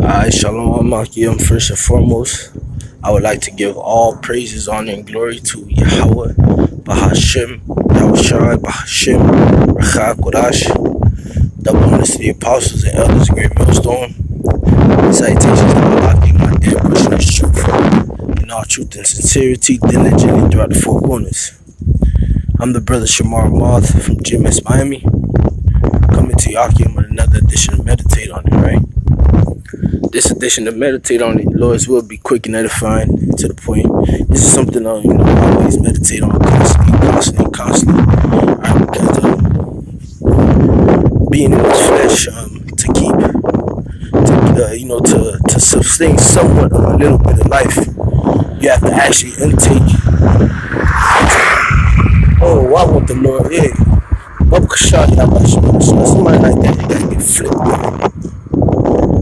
Alright, Shalom Akim. First and foremost, I would like to give all praises, honor, and glory to Yahawah, bahasham, Rawchaa bahasham, Rawchaa Qadash, double honors to the apostles and elders, great millstone. Salutations to all Akim, my dear Christians, truth, in all truth and sincerity, diligently throughout the four corners. I'm the brother Shamar Moth from GMS Miami, coming to Yakim with another edition of Meditate on It, right? This edition of Meditate on It, Lord's will, be quick and edifying, to the point. This is something I always meditate on constantly. Right, because being in this flesh, to keep, to sustain somewhat of a little bit of life, you have to actually intake. Oh, I want the Lord, yeah. Somebody like that, you gotta get flipped.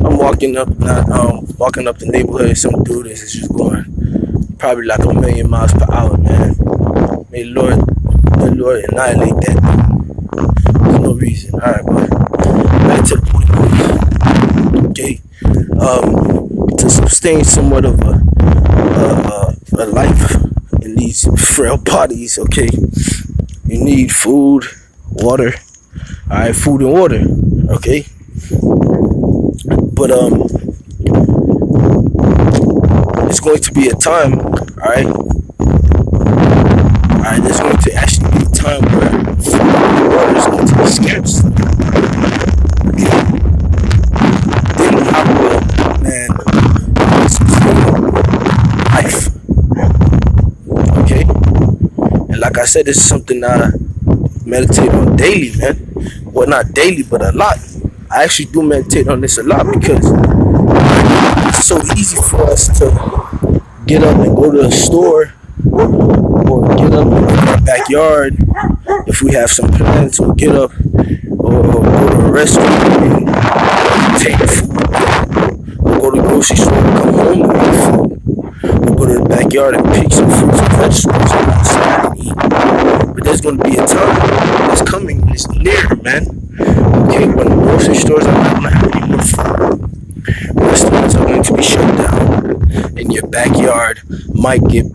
I'm walking up the neighborhood. Some dude is just going probably like 1,000,000 miles per hour, man. May the Lord annihilate that. There's no reason. All right, but back to the point. Okay, to sustain somewhat of a life in these frail bodies, okay, you need food, water. All right, food and water. Okay. But it's going to be a time, alright, there's going to actually be a time where water is going to be scarce. Then I will, man, life. Okay? And like I said, this is something I meditate on daily, man. Well, not daily, but a lot. I actually do meditate on this a lot because it's so easy for us to get up and go to the store or get up in our backyard if we have some plans, or get up or go to a restaurant and take food, or go to the grocery store and come home and get food, or go to the backyard and pick some fruits and vegetables and outside and eat. But there's going to be a time that's coming, it's near, man. Okay, when the grocery stores are not going to have any more food, restaurants are going to be shut down, and your backyard might get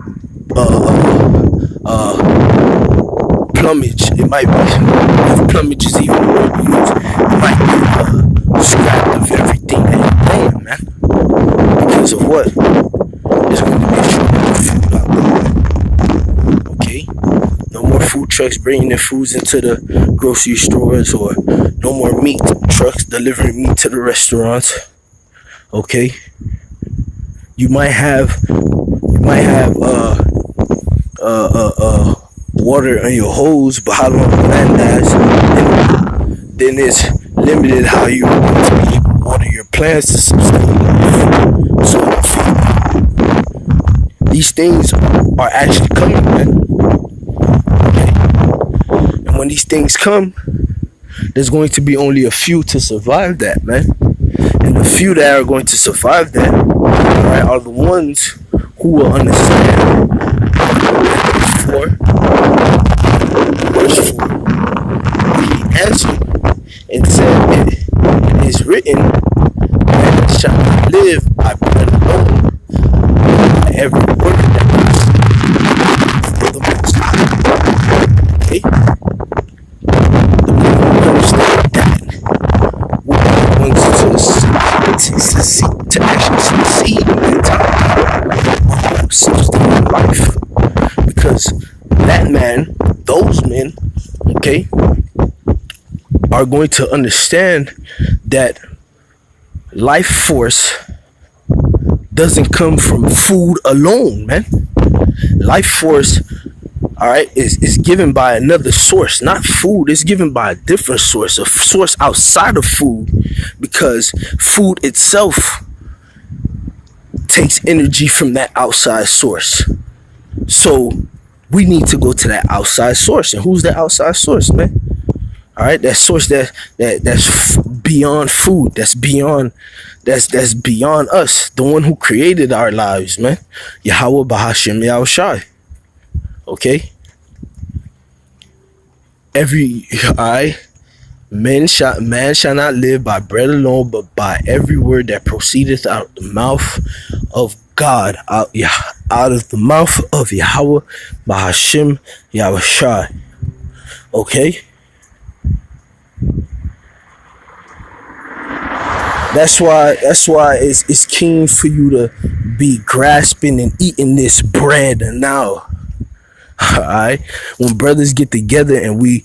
plumage. It might be, if plumage is even the word used, it might be scrapped of everything that you're playing, man. Because of what? There's going to be a shortage of food out there. Okay? No more food trucks bringing their foods into the grocery stores, or no more meat trucks delivering meat to the restaurants. Okay, you might have water in your hose, but how long that lasts, then it's limited how you're going to be able to water your plants to sustain life. So these things are actually coming, man. When these things come, there's going to be only a few to survive that, man. And the few that are going to survive that, right, are the ones who will understand verse 4. He answered and said, it is written, man shall not live by bread alone, by every word that proceeds from the Most High. Okay? To actually succeed in that time, sustain life, because that man, those men, okay, are going to understand that life force doesn't come from food alone, man. Life force, all right, is given by another source, not food. It's given by a different source, a source outside of food, because food itself takes energy from that outside source. So we need to go to that outside source. And who's that outside source, man? All right, that source that's beyond food, that's beyond us, the one who created our lives, man. Yahawah, bahasham, Yahawashi. Okay, Man shall not live by bread alone, but by every word that proceedeth out of the mouth of God, out of the mouth of Yahawah, bahasham, Yahawashi. Okay? That's why it's keen for you to be grasping and eating this bread now. Alright? When brothers get together and we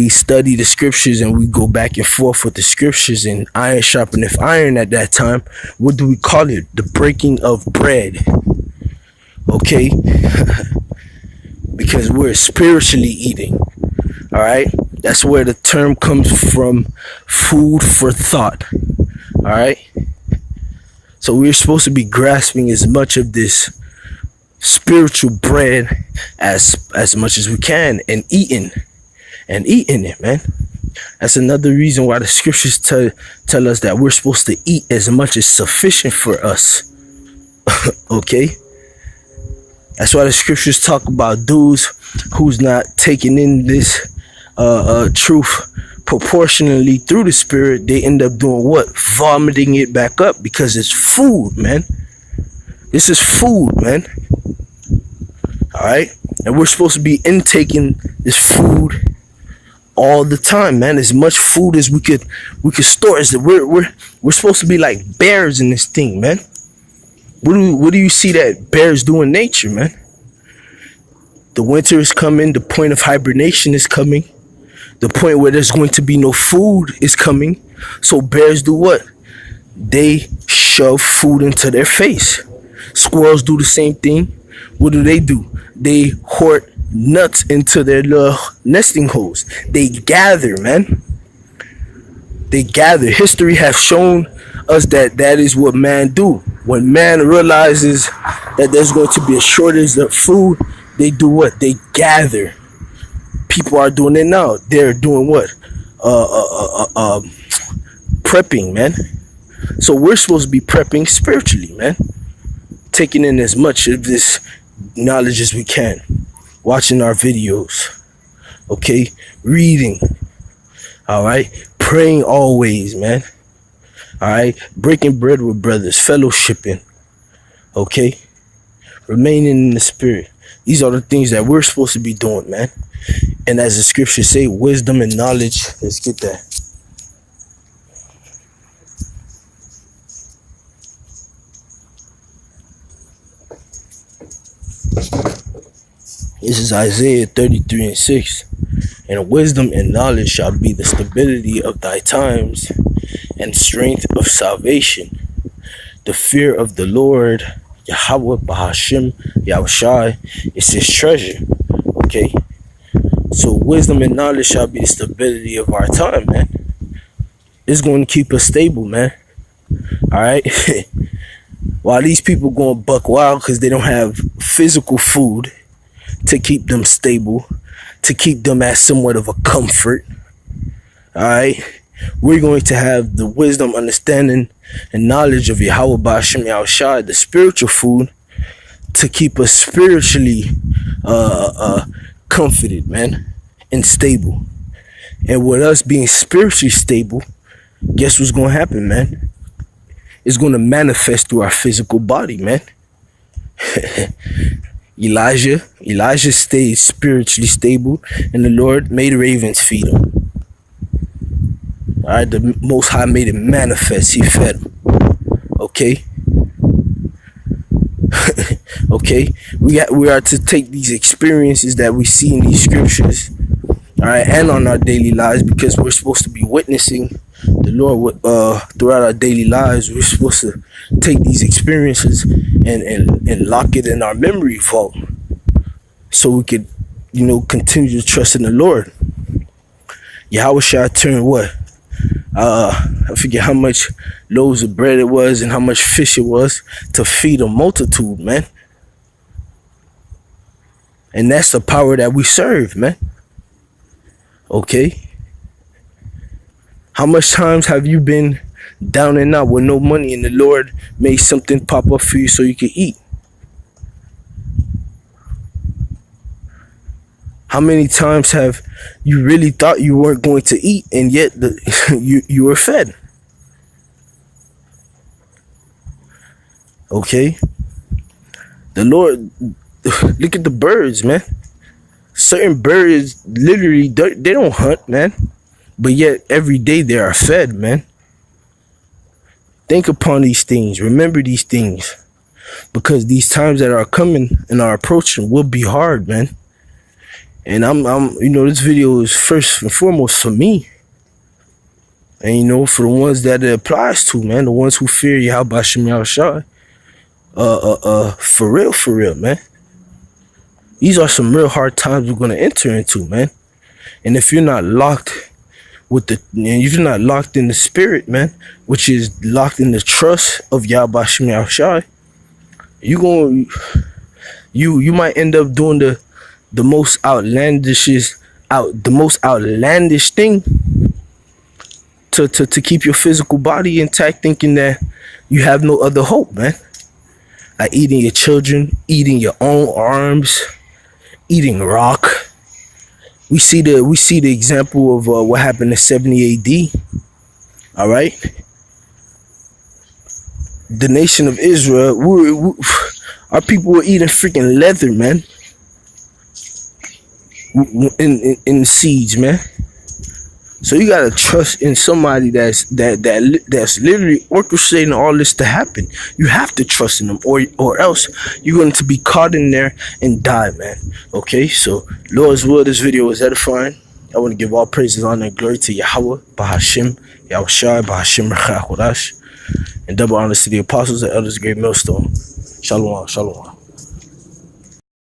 study the scriptures and we go back and forth with the scriptures and iron sharpeneth iron at that time, what do we call it? The breaking of bread. Okay? Because we're spiritually eating. Alright? That's where the term comes from, food for thought. Alright? So we're supposed to be grasping as much of this spiritual bread as much as we can and eating it, man. That's another reason why the scriptures tell us that we're supposed to eat as much as sufficient for us. Okay? That's why the scriptures talk about dudes who's not taking in this truth proportionally through the spirit. They end up doing what? Vomiting it back up, because it's food, man. This is food, man. Alright? And we're supposed to be intaking this food all the time, man. As much food as we could store. We're supposed to be like bears in this thing, man. What do you see that bears do in nature, man? The winter is coming. The point of hibernation is coming. The point where there's going to be no food is coming. So bears do what? They shove food into their face. Squirrels do the same thing. What do? They hoard nuts into their little nesting holes. They gather, man. They gather. History has shown us that is what man do. When man realizes that there's going to be a shortage of food, they do what? They gather. People are doing it now. They're doing what? Prepping, man. So we're supposed to be prepping spiritually, man. Taking in as much of this knowledge as we can. Watching our videos. Okay? Reading. Alright? Praying always, man. Alright? Breaking bread with brothers. Fellowshipping. Okay? Remaining in the spirit. These are the things that we're supposed to be doing, man. And as the scriptures say, wisdom and knowledge. Let's get that. This is Isaiah 33:6. And wisdom and knowledge shall be the stability of thy times and strength of salvation. The fear of the Lord, Yahawah, bahasham, Yahawashi, is his treasure. Okay? So wisdom and knowledge shall be the stability of our time, man. It's going to keep us stable, man. Alright? While these people going buck wild because they don't have physical food to keep them stable, to keep them as somewhat of a comfort. Alright? We're going to have the wisdom, understanding, and knowledge of Yahawah, bahasham, Yahawashi, the spiritual food, to keep us spiritually comforted, man, and stable. And with us being spiritually stable, guess what's going to happen, man? It's going to manifest through our physical body, man. Elijah stayed spiritually stable, and the Lord made ravens feed him. Alright, the Most High made it manifest. He fed him. Okay? Okay? We are to take these experiences that we see in these scriptures, alright, and on our daily lives, because we're supposed to be witnessing the Lord throughout our daily lives. We're supposed to take these experiences and lock it in our memory vault, so we could, continue to trust in the Lord. Yahawashi turned what? I forget how much loaves of bread it was and how much fish it was to feed a multitude, man. And that's the power that we serve, man. Okay? How much times have you been down and out with no money and the Lord made something pop up for you so you could eat? How many times have you really thought you weren't going to eat, and yet you were fed? Okay, the Lord. Look at the birds, man. Certain birds literally they don't hunt, man, but yet every day they are fed, man. Think upon these things. Remember these things, because these times that are coming and are approaching will be hard, man. And I'm this video is first and foremost for me, and for the ones that it applies to, man, the ones who fear Yahawashi, for real, man. These are some real hard times we're gonna enter into, man. And if you're not locked if you're not locked in the spirit, man, which is locked in the trust of Yahawashi, you might end up doing the most outlandish thing to keep your physical body intact, thinking that you have no other hope, man. Like eating your children, eating your own arms, eating rock. We see the example of what happened in 70 AD. All right, the nation of Israel, our people were eating freaking leather, man, in the siege, man. So you gotta trust in somebody that's literally orchestrating all this to happen. You have to trust in them, or else you're going to be caught in there and die, man. Okay, so Lord's will, this video is edifying. I want to give all praises, honor, and glory to Yahawah, bahasham, Yahawah, bahasham, Rawchaa Qadash, and double honors to the apostles and elders, great millstone. Shalom, shalom.